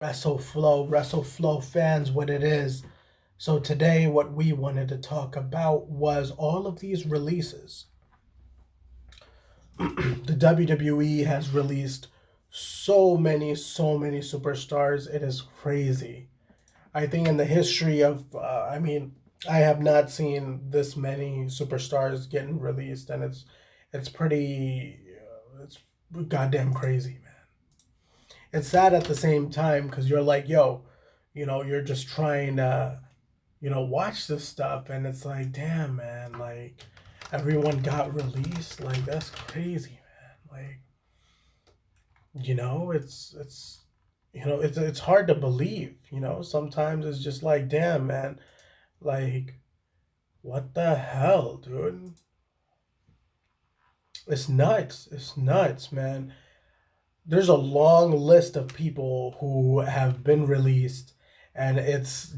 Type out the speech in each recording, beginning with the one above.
WrestleFlow fans, what it is. So today, what we wanted to talk about was all of these releases. The WWE has released so many superstars. It is crazy. I think in the history of, I have not seen this many superstars getting released, and it's pretty, it's goddamn crazy, man. It's sad at the same time because you're like, yo, you're just trying to, watch this stuff, and it's like, damn, man, like everyone got released, like that's crazy, man. Like, it's it's hard to believe. Sometimes it's just like, damn, man, like what the hell, dude? It's nuts, man. There's a long list of people who have been released, and it's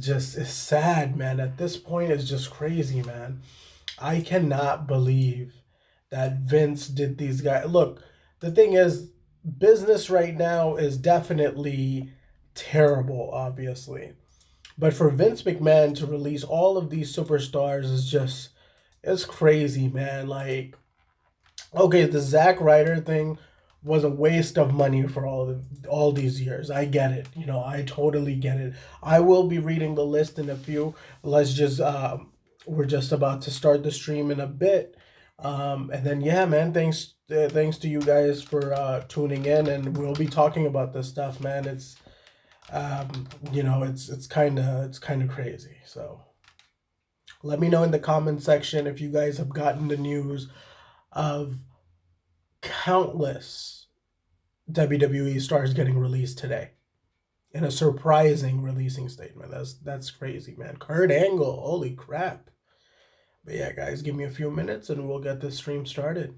sad, man. At this point, it's just crazy, man. I cannot believe that Vince did these guys. Look, the thing is, business right now is definitely terrible, obviously. But for Vince McMahon to release all of these superstars is just, it's crazy, man. Like, okay, the Zack Ryder thing was a waste of money for all these years. I get it. I totally get it. I will be reading the list in a few. Let's just we're just about to start the stream in a bit. And then yeah, man, thanks to you guys for tuning in, and we'll be talking about this stuff, man. It's kind of crazy. So let me know in the comment section if you guys have gotten the news of countless WWE stars getting released today in a surprising releasing statement. That's crazy, man. Kurt Angle, holy crap. But yeah, guys, give me a few minutes and we'll get this stream started.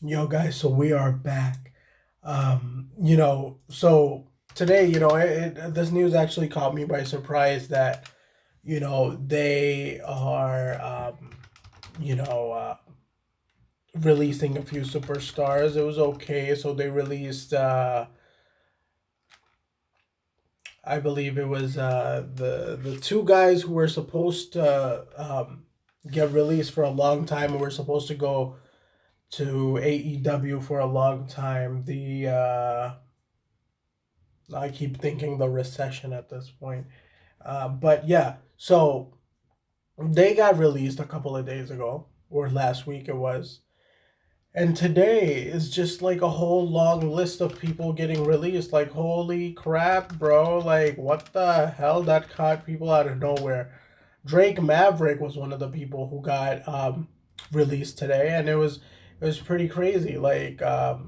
Yo, guys, so we are back. So today, this news actually caught me by surprise that, they are, you know, uh, releasing a few superstars. It was okay. So they released, I believe it was the two guys who were supposed to get released for a long time and were supposed to go to AEW for a long time. The I keep thinking the recession at this point. But yeah, so they got released a couple of days ago, or last week it was. And today is just like a whole long list of people getting released. Like, holy crap, bro. Like, what the hell? That caught people out of nowhere. Drake Maverick was one of the people who got released today, and it was pretty crazy. Like, it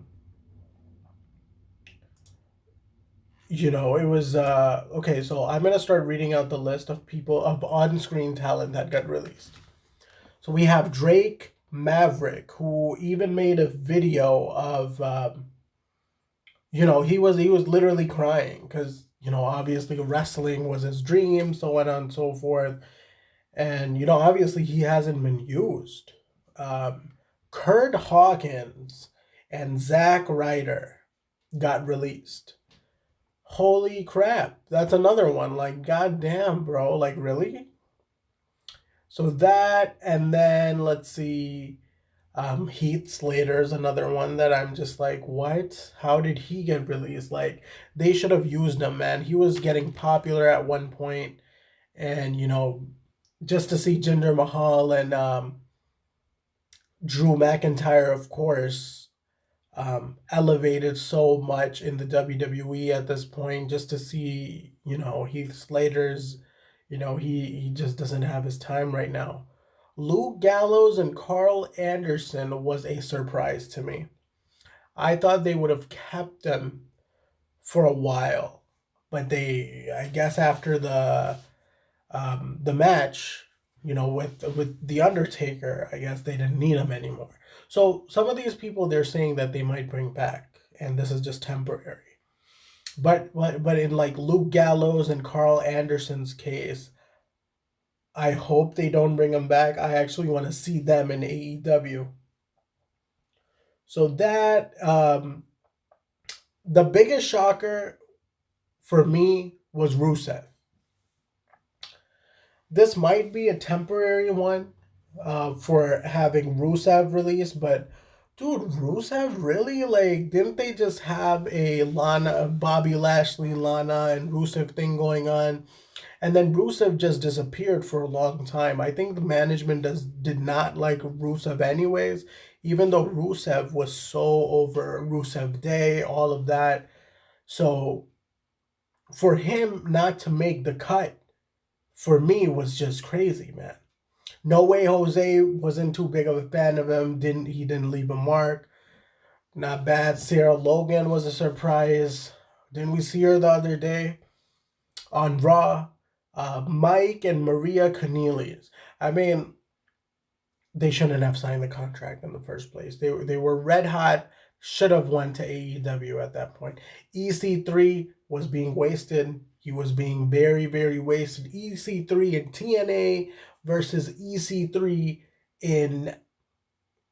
was okay, so I'm gonna start reading out the list of people of on-screen talent that got released. So we have Drake Maverick, who even made a video of he was literally crying because obviously wrestling was his dream, so on and so forth, and obviously he hasn't been used. Um, Kurt Hawkins and Zack Ryder got released. Holy crap, that's another one. Like, goddamn, bro. Like, really? So that, and then let's see. Heath Slater's another one that I'm just like, what? How did he get released? Like, they should have used him, man. He was getting popular at one point, and just to see Jinder Mahal and Drew McIntyre, of course, elevated so much in the WWE at this point, just to see, Heath Slater's, he just doesn't have his time right now. Luke Gallows and Carl Anderson was a surprise to me. I thought they would have kept them for a while, but I guess after the match, with the Undertaker, I guess they didn't need him anymore. So some of these people they're saying that they might bring back, and this is just temporary. But in like Luke Gallows and Carl Anderson's case, I hope they don't bring them back. I actually want to see them in AEW. So that the biggest shocker for me was Rusev. This might be a temporary one for having Rusev released, but dude, Rusev really, like, didn't they just have a Bobby Lashley, Lana, and Rusev thing going on? And then Rusev just disappeared for a long time. I think the management did not like Rusev anyways, even though Rusev was so over Rusev Day, all of that. So for him not to make the cut, for me, was just crazy, man. No Way Jose wasn't too big of a fan of him. He didn't leave a mark. Not bad. Sarah Logan was a surprise. Didn't we see her the other day on Raw? Mike and Maria Cornelius. I mean, they shouldn't have signed the contract in the first place. They were red hot. Should have went to AEW at that point. EC3 was being wasted. He was being very, very wasted. EC3 in TNA versus EC3 in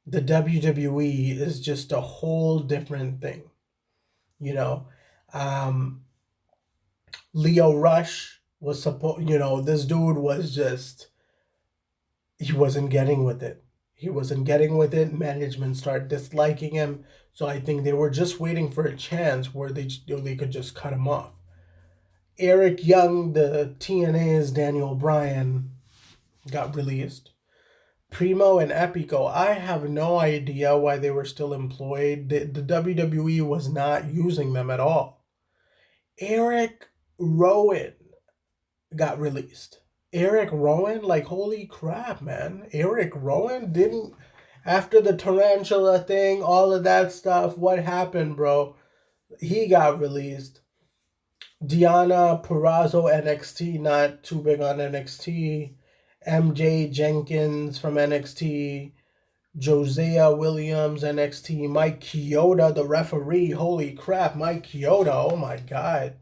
the WWE is just a whole different thing. You know, um, Leo Rush was supposed. This dude was just he wasn't getting with it. He wasn't getting with it. Management started disliking him. So I think they were just waiting for a chance where they could just cut him off. Eric Young, the TNA's Daniel Bryan, got released. Primo and Epico, I have no idea why they were still employed. The WWE was not using them at all. Eric Rowan got released. Eric Rowan, like, holy crap, man. Eric Rowan didn't, after the tarantula thing, all of that stuff, what happened, bro? He got released. Diana Purrazzo, NXT, not too big on NXT. MJ Jenkins from NXT. Josiah Williams, NXT. Mike Chioda, the referee. Holy crap, Mike Chioda, oh my god.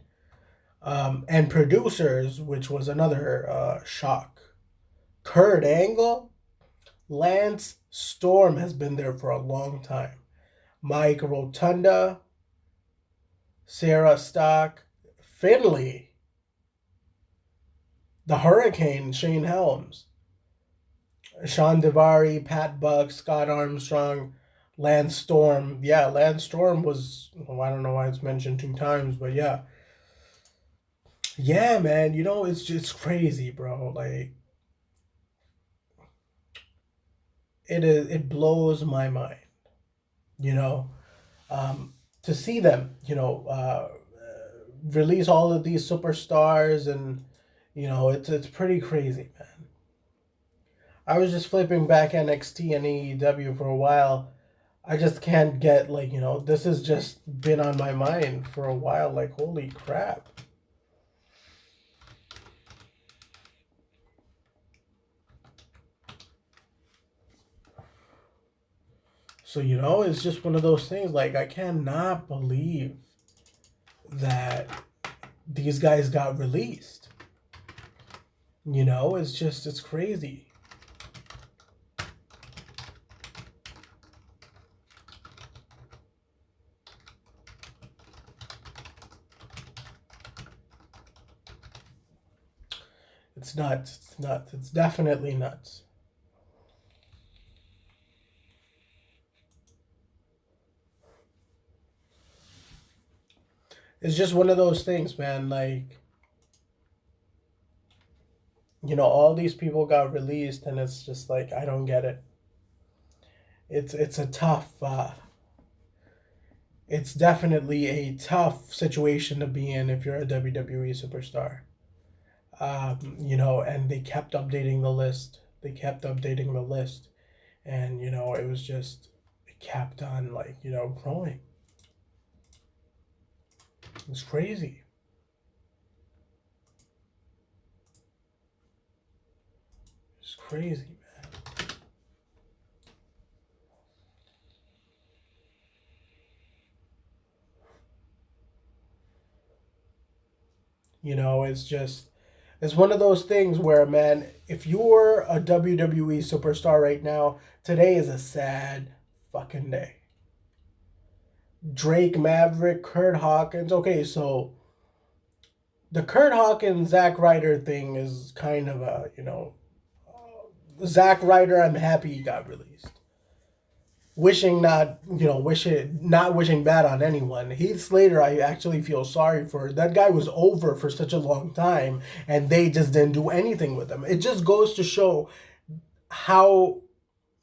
And producers, which was another shock. Kurt Angle, Lance Storm has been there for a long time. Mike Rotunda, Sarah Stock, Finley, the Hurricane, Shane Helms, Sean Devari, Pat Buck, Scott Armstrong, Lance Storm. Yeah, Lance Storm was, well, I don't know why it's mentioned two times, but yeah. Yeah, man, it's just crazy, bro. Like it blows my mind, you know. To see them, release all of these superstars, and it's pretty crazy, man. I was just flipping back NXT and AEW for a while. I just can't get, like, this has just been on my mind for a while. Like, holy crap. So, it's just one of those things. Like, I cannot believe that these guys got released. It's crazy. It's nuts. It's nuts. It's definitely nuts. It's just one of those things, man. Like, all these people got released, and it's just like, I don't get it. It's a tough. It's definitely a tough situation to be in if you're a WWE superstar. And they kept updating the list. They kept updating the list, and it was just, it kept on, like, growing. It's crazy. It's crazy, man. It's just, it's one of those things where, man, if you're a WWE superstar right now, today is a sad fucking day. Drake Maverick, Kurt Hawkins. Okay, so the Kurt Hawkins Zack Ryder thing is kind of a, Zack Ryder, I'm happy he got released. Wishing not, not wishing bad on anyone. Heath Slater, I actually feel sorry for. That guy was over for such a long time, and they just didn't do anything with him. It just goes to show how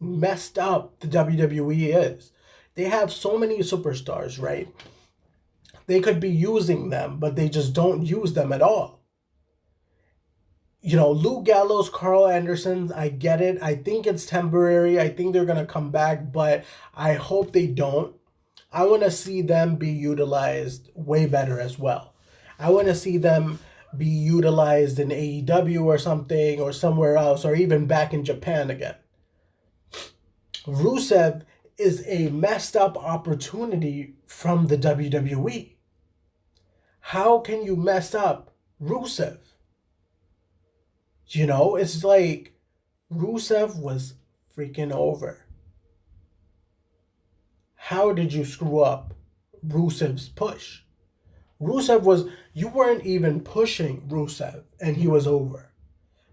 messed up the WWE is. They have so many superstars, right? They could be using them, but they just don't use them at all. Luke Gallows, Carl Anderson, I get it. I think it's temporary. I think they're going to come back, but I hope they don't. I want to see them be utilized way better as well. I want to see them be utilized in AEW or something, or somewhere else, or even back in Japan again. Rusev is a messed up opportunity from the WWE. How can you mess up Rusev? It's like Rusev was freaking over. How did you screw up Rusev's push? You weren't even pushing Rusev, and he was over.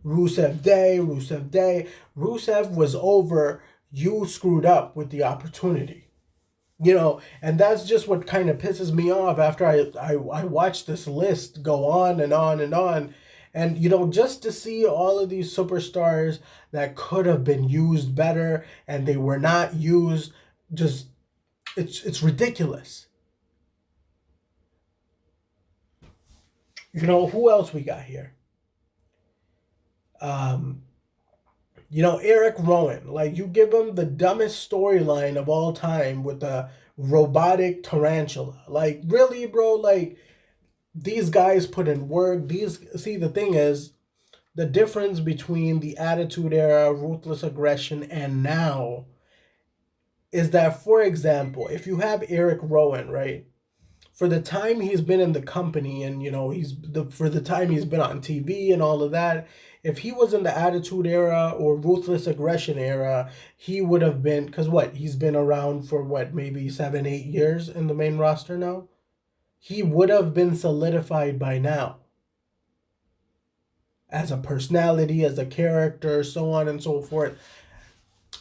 Rusev Day, Rusev Day. Rusev was over. You screwed up with the opportunity. And that's just what kind of pisses me off after I watch this list go on and on and on. And, just to see all of these superstars that could have been used better and they were not used, just, it's ridiculous. Who else we got here? Eric Rowan. Like, you give him the dumbest storyline of all time with the robotic tarantula. Like, really, bro? Like, these guys put in work. See, the thing is, the difference between the Attitude Era, Ruthless Aggression, and now is that, for example, if you have Eric Rowan, right, for the time he's been in the company, and for the time he's been on TV and all of that, if he was in the Attitude Era or Ruthless Aggression era, he would have been, because what, he's been around for what, maybe 7-8 years in the main roster now. He would have been solidified by now as a personality, as a character, so on and so forth.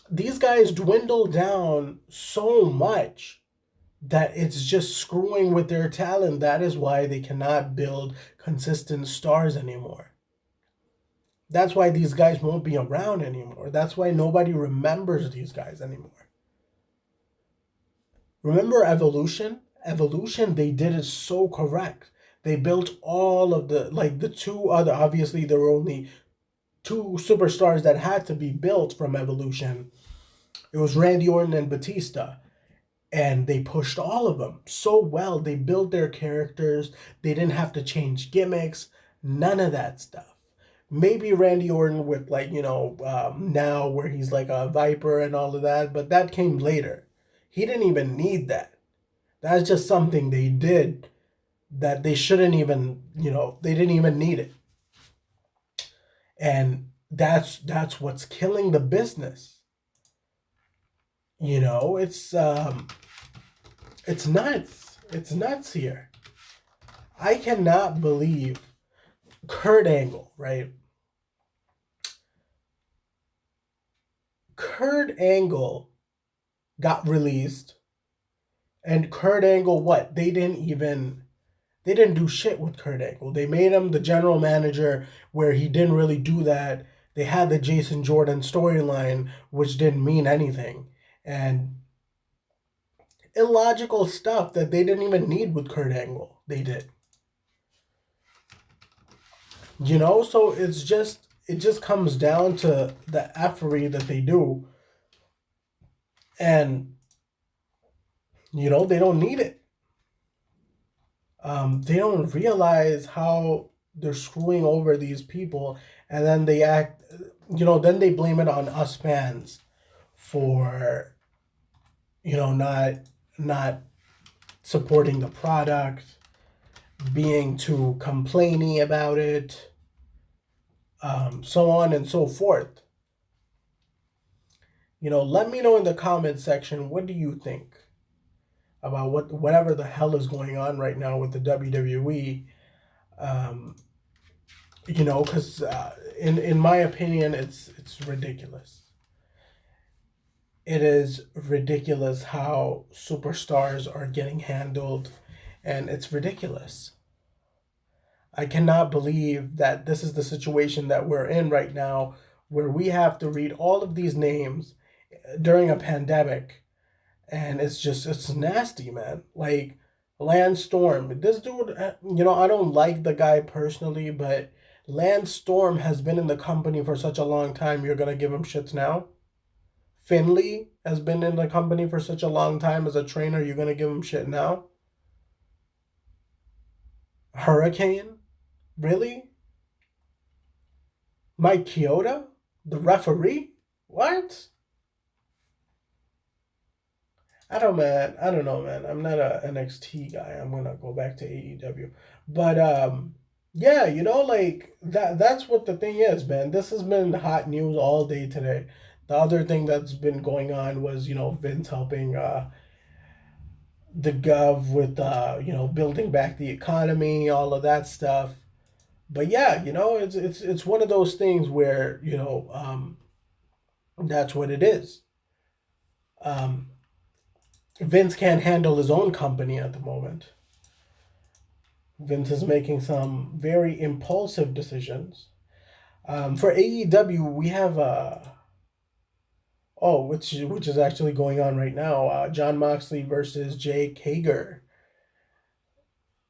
These guys dwindle down so much that it's just screwing with their talent. That is why they cannot build consistent stars anymore. That's why these guys won't be around anymore. That's why nobody remembers these guys anymore. Remember Evolution? Evolution, they did it so correct. They built all of the, like the two other, obviously, there were only two superstars that had to be built from Evolution. It was Randy Orton and Batista. And they pushed all of them so well. They built their characters. They didn't have to change gimmicks. None of that stuff. Maybe Randy Orton with, like, now where he's like a Viper and all of that, but that came later. He didn't even need that. That's just something they did that they shouldn't even, they didn't even need it. And that's what's killing the business. It's nuts. It's nuts here. I cannot believe Kurt Angle, right? Kurt Angle got released, and Kurt Angle, what? They didn't do shit with Kurt Angle. They made him the general manager where he didn't really do that. They had the Jason Jordan storyline, which didn't mean anything. And illogical stuff that they didn't even need with Kurt Angle. They did. So it just comes down to the effery that they do. And they don't need it. They don't realize how they're screwing over these people, and then they act, then they blame it on us fans for, not supporting the product, being too complainy about it, so on and so forth. Let me know in the comment section, what do you think about whatever the hell is going on right now with the WWE? Because in my opinion, it's ridiculous. It is ridiculous how superstars are getting handled, and it's ridiculous. I cannot believe that this is the situation that we're in right now, where we have to read all of these names during a pandemic, and it's nasty, man. Like Lance Storm, this dude, I don't like the guy personally, but Lance Storm has been in the company for such a long time. You're gonna give him shits now? Finley has been in the company for such a long time as a trainer. You're gonna give him shit now? Hurricane? Really? Mike Chioda? The referee? What? I don't know, man. I'm not a NXT guy. I'm gonna go back to AEW. But yeah, like that's what the thing is, man. This has been hot news all day today. The other thing that's been going on was, Vince helping the gov with building back the economy, all of that stuff. But yeah, it's one of those things where, that's what it is. Um, Vince can't handle his own company at the moment. Vince is making some very impulsive decisions. For AEW, we have which is actually going on right now. John Moxley versus Jake Hager.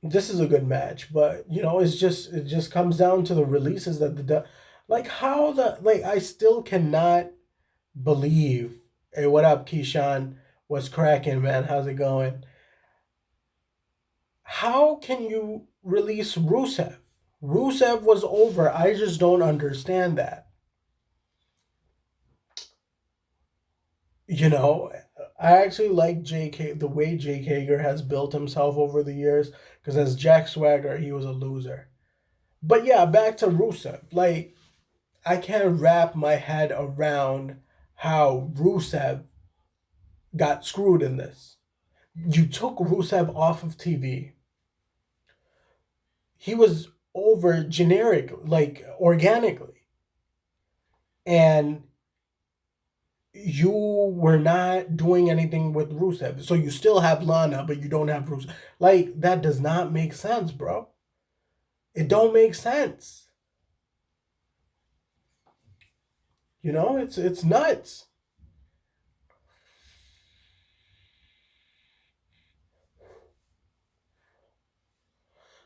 This is a good match, but it just comes down to the releases that like how the like I still cannot believe. Hey, what up, Keyshawn? What's cracking, man? How's it going? How can you release Rusev? Rusev was over. I just don't understand that. You know, I actually like JK, the way Jake Hager has built himself over the years, because as Jack Swagger, he was a loser. But yeah, back to Rusev. Like, I can't wrap my head around how Rusev got screwed in this. You took Rusev off of TV. He was over generic, like organically. And you were not doing anything with Rusev. So you still have Lana, but you don't have Rusev. Like, that does not make sense, bro. It don't make sense. You know, it's nuts.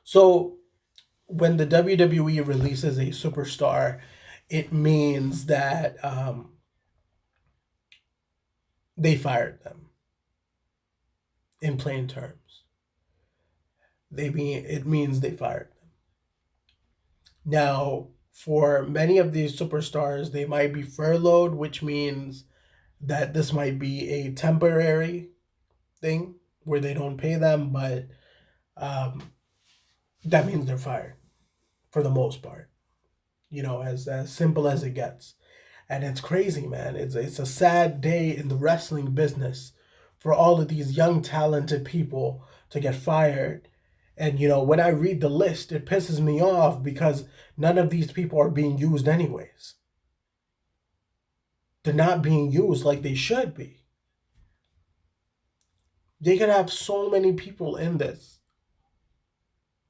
So when the WWE releases a superstar, it means that they fired them. In plain terms, it means they fired them. Now, for many of these superstars, they might be furloughed, which means that this might be a temporary thing where they don't pay them, but um, that means they're fired for the most part. You know, as simple as it gets. And it's crazy, man. It's a sad day in the wrestling business for all of these young talented people to get fired. And you know, when I read the list, it pisses me off because none of these people are being used anyways. They're not being used like they should be. They could have so many people in this.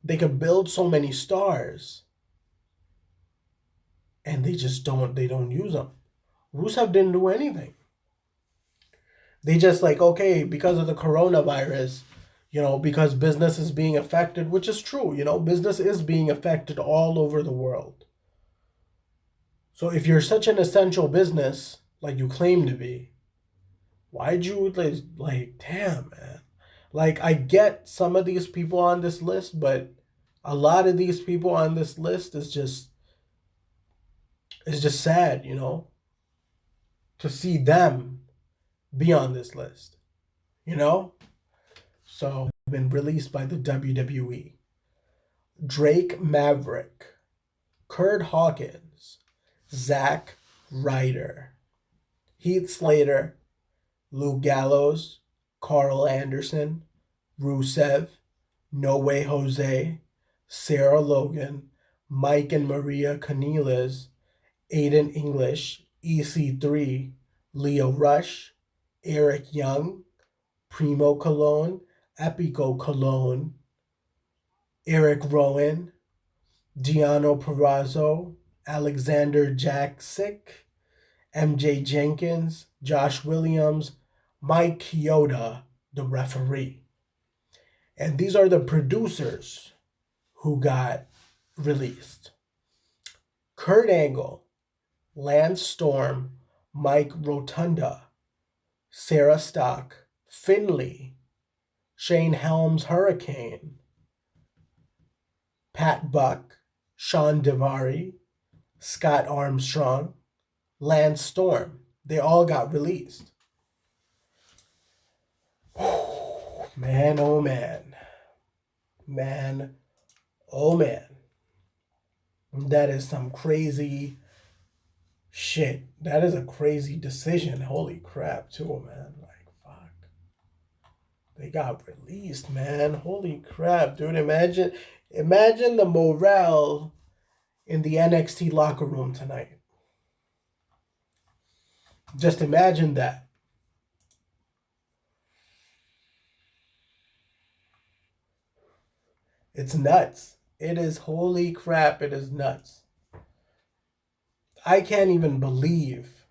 They could build so many stars, and they don't use them. Rusev didn't do anything. They just like, okay, because of the coronavirus, you know, because business is being affected, which is true, you know, business is being affected all over the world. So if you're such an essential business like you claim to be, why'd you like damn, man. Like, I get some of these people on this list, but a lot of these people on this list is just sad, you know, to see them be on this list, you know? So, been released by the WWE. Drake Maverick, Kurt Hawkins, Zack Ryder, Heath Slater, Luke Gallows, Carl Anderson, Rusev, No Way Jose, Sarah Logan, Mike and Maria Canellas, Aiden English, EC3, Leo Rush, Eric Young, Primo Cologne, Epico Cologne, Eric Rowan, Gianno Perazzo, Alexander Jaksic, MJ Jenkins, Josh Williams, Mike Chioda, the referee. And these are the producers who got released. Kurt Angle, Lance Storm, Mike Rotunda, Sarah Stock, Finley, Shane Helms Hurricane, Pat Buck, Sean Devari, Scott Armstrong, Lance Storm. They all got released. Man, oh man. Man, oh man. That is some crazy shit. That is a crazy decision. Holy crap, too, man. Like, fuck. They got released, man. Holy crap, dude. Imagine the morale in the NXT locker room tonight. Just imagine that. It's nuts. It is holy crap. It is nuts. I can't even believe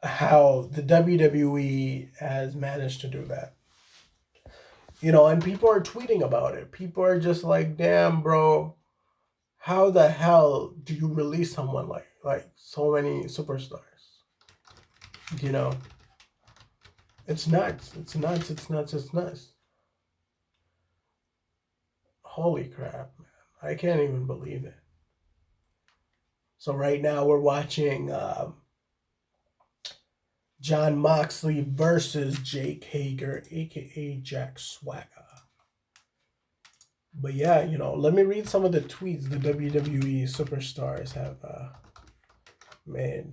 how the WWE has managed to do that. You know, and people are tweeting about it. People are just like, damn, bro, how the hell do you release someone like so many superstars? You know, it's nuts. It's nuts. It's nuts. It's nuts. Holy crap, man. I can't even believe it. So right now we're watching John Moxley versus Jake Hager, aka Jack Swagger. But yeah, you know, let me read some of the tweets the WWE superstars have made.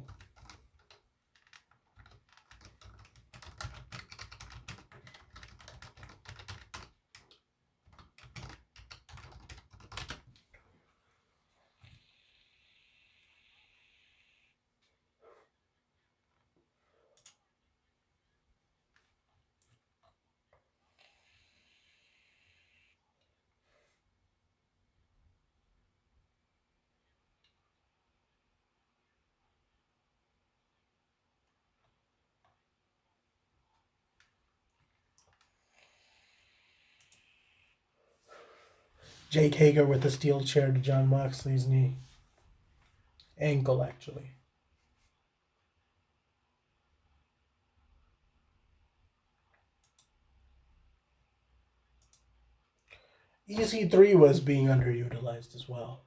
Jake Hager with the steel chair to John Moxley's knee. Ankle, actually. EC3 was being underutilized as well.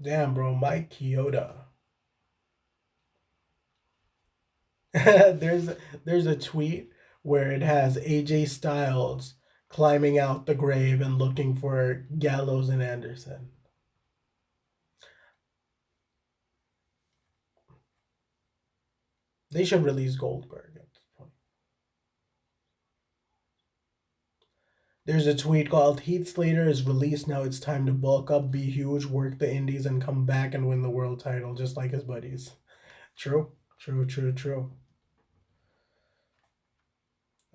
Damn, bro, Mike Chioda. there's there's a tweet where it has AJ Styles climbing out the grave and looking for Gallows and Anderson. They should release Goldberg at this point. There's a tweet called Heath Slater is released now. It's time to bulk up, be huge, work the indies, and come back and win the world title just like his buddies. True, true, true, true.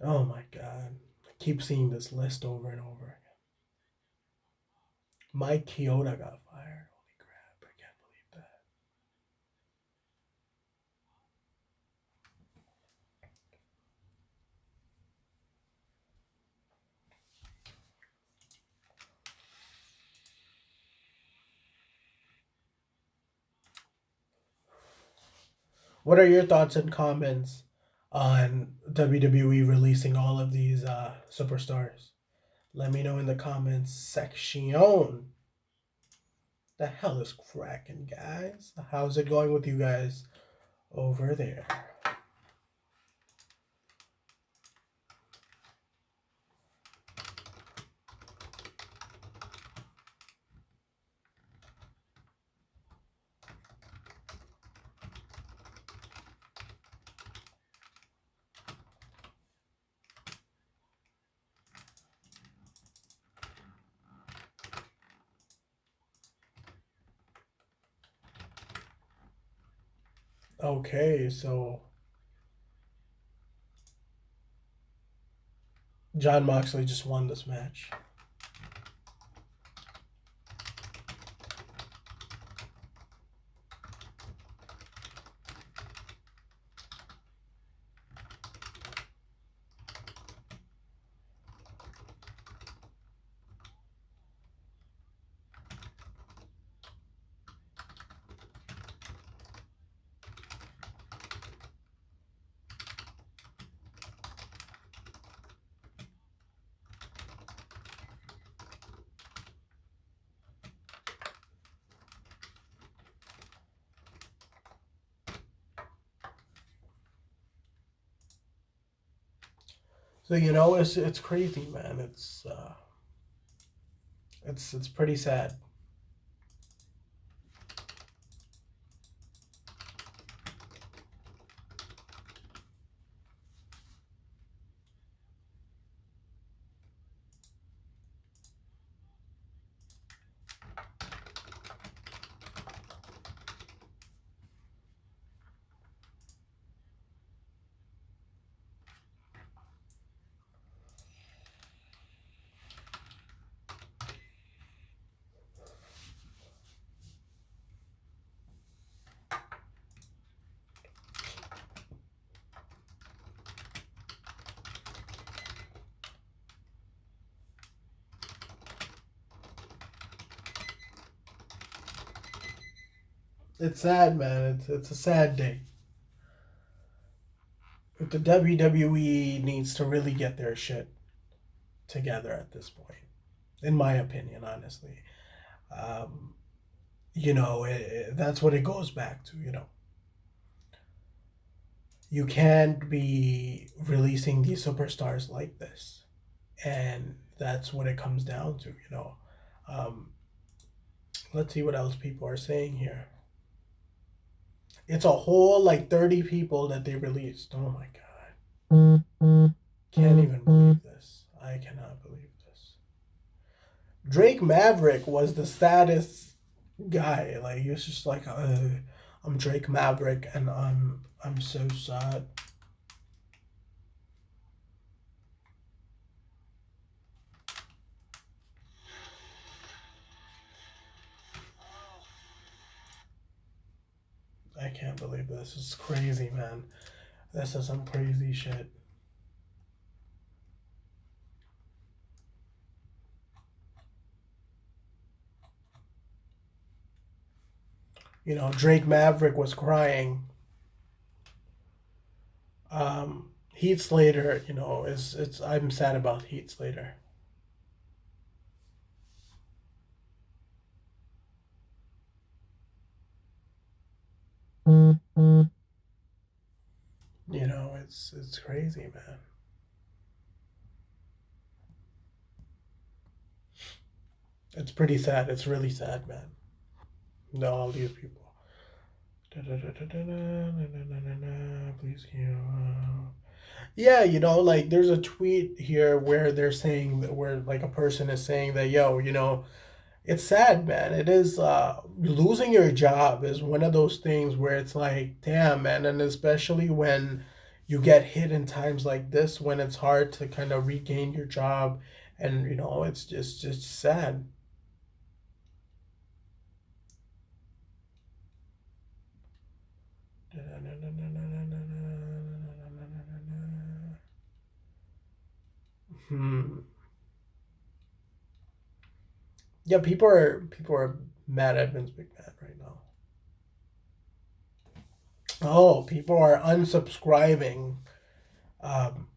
Oh my god. I keep seeing this list over and over again. Mike Chioda got fired. Holy crap, I can't believe that. What are your thoughts and comments on WWE releasing all of these superstars? Let me know in the comments section. The hell is cracking, guys? How's it going with you guys over there? Okay, so John Moxley just won this match. So it's crazy, man. It's pretty sad. It's sad, man. It's a sad day. But the WWE needs to really get their shit together at this point, in my opinion, honestly. Um, that's what it goes back to. You can't be releasing these superstars like this, and that's what it comes down to. Um, let's see what else people are saying here. It's a whole like 30 people that they released. Oh my god. Can't even believe this. I cannot believe this. Drake Maverick was the saddest guy. Like he was just like, I'm Drake Maverick and I'm so sad. I can't believe this. It's crazy, man. This is some crazy shit. Drake Maverick was crying. Heath Slater, it's I'm sad about Heath Slater. It's crazy, man. It's pretty sad. It's really sad, man. No, all these people. Please, yeah, like there's a tweet here where they're saying that where like a person is saying that, yo, it's sad, man. It is losing your job is one of those things where it's like, damn, man, and especially when you get hit in times like this when it's hard to kind of regain your job and it's just sad. Hmm. Yeah, people are mad at Vince McMahon right now. Oh, people are unsubscribing um,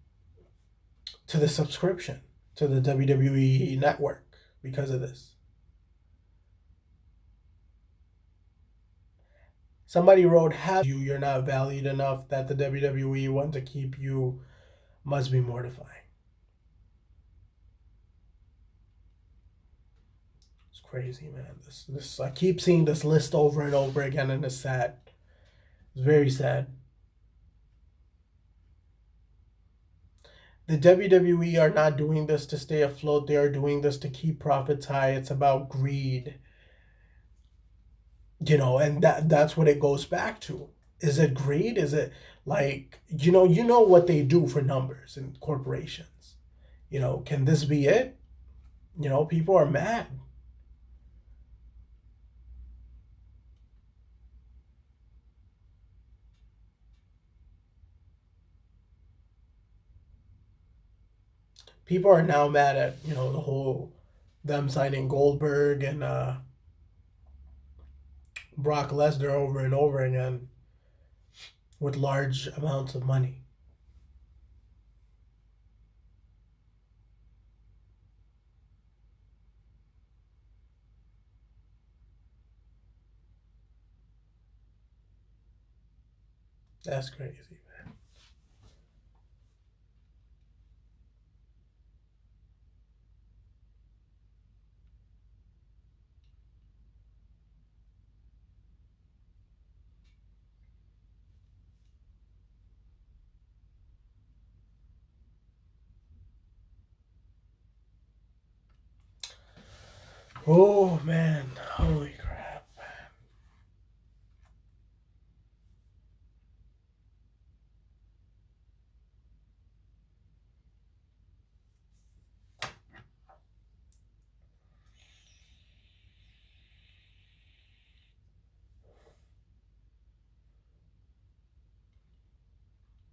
to the subscription to the WWE network because of this. Somebody wrote, "Have you're not valued enough that the WWE want to keep you must be mortifying." It's crazy, man. This I keep seeing this list over and over again, and it's sad. It's very sad. The WWE are not doing this to stay afloat. They are doing this to keep profits high. It's about greed, and that's what it goes back to. Is it greed? Is it like, you know what they do for numbers in corporations? Can this be it? People are mad. People are now mad at, the whole them signing Goldberg and Brock Lesnar over and over again with large amounts of money. That's crazy, man. Oh man, holy crap.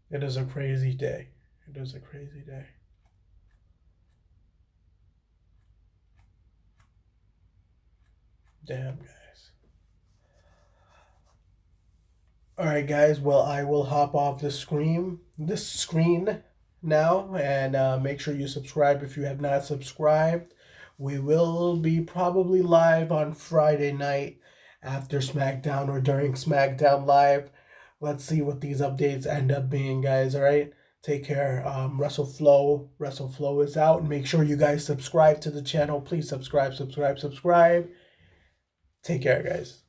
It is a crazy day. It is a crazy day. Damn, guys. All right, guys. Well, I will hop off this screen now, and make sure you subscribe if you have not subscribed. We will be probably live on Friday night after SmackDown or during SmackDown Live. Let's see what these updates end up being, guys. All right. Take care. WrestleFlow is out. Make sure you guys subscribe to the channel. Please subscribe, subscribe, subscribe. Take care, guys.